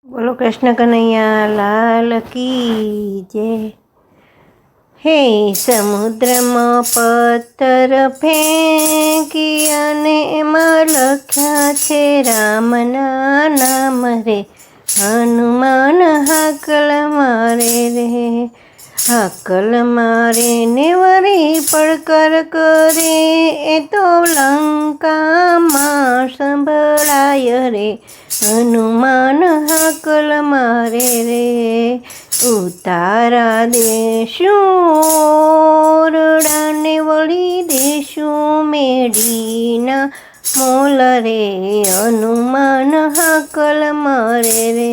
બોલો કૃષ્ણ કનૈયા લાલ કી જય. હે સમુદ્રમાં પથ્થર ફેંકી અને એમાં લખ્યા છે રામના નામ રે. હનુમાન હાકલ મારે રે, હાકલ મારે ને વળી પડકાર કરે, એ તો લંકામાં સંભળાય રે. હનુમાન હાકલ મારે રે, ઉતારા દેશું ઓરડાને વળી દેશું મેડીના મોલ રે. હનુમાન હાકલ મારે રે,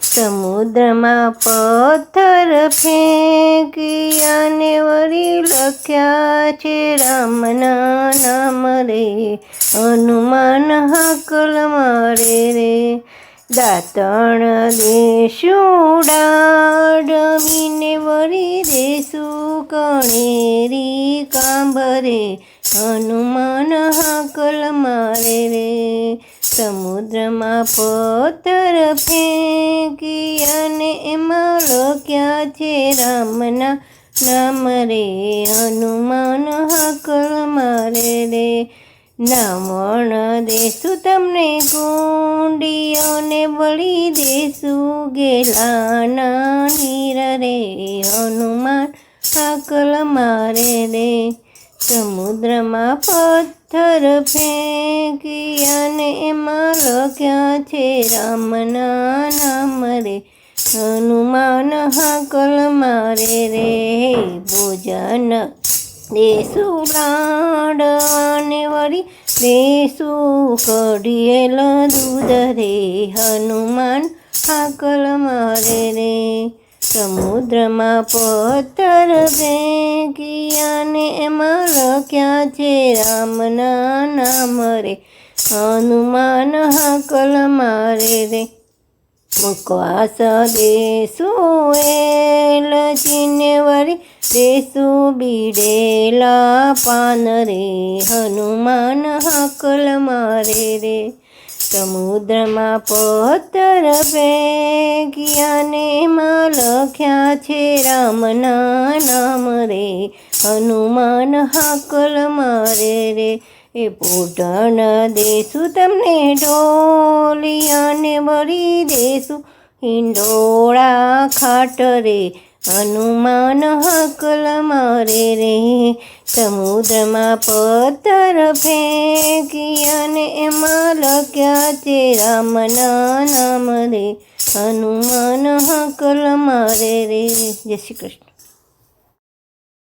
સમુદ્રમાં પથ્થર ફેંકી અને વળી લખ્યા છે રામના નામ રે. હનુમાન હાકલ મારે રે, દાંતણ દેશું ડાળમીને વળી દેશું કણેરી કાંભરે. હનુમાન હાકલ મારે રે, સમુદ્રમાં પથ્થર ફેંકી અને એમાં લખ્યા છે રામના નામ રે. હનુમાન હાકલ મારે રે, નામણ દેશું તમને કુંડીઓને વળી દેશું ગેલાના નીર રે. હનુમાન હાકલ મારે રે, સમુદ્રમાં પથ્થર ફેંકી અને એમાં લખ્યા છે રામના નામ રે. હનુમાન હાકલ મારે રે, ભોજન દેશું લાડવાને વળી દેશું કઢિયેલ દૂધ રે. હનુમાન હાકલ મારે રે, સમુદ્રમાં પથ્થર ફેંકી અને એમાં લખ્યા છે રામના નામ રે. હનુમાન હાકલ મારે રે, મુખવાસ દેશું એલચીને વળી દેશું બીડેલા પાન રે. હનુમાન હાકલ મારે રે, સમુદ્રમાં પથ્થર ફેંકી અને એમાં લખ્યા છે રામના નામ રે. હનુમાન હાકલ મારે રે, એ પોટણ દેશું તમને ઢોલિયાને વળી દેશું હિંડોળા ખાટ રે. હનુમાન હાકલ મારે રે, સમુદ્રમાં પથ્થર ફેંકી અને એમાં લખ્યા છે રામના નામ રે. હનુમાન હાકલ મારે રે. જય શ્રી કૃષ્ણ.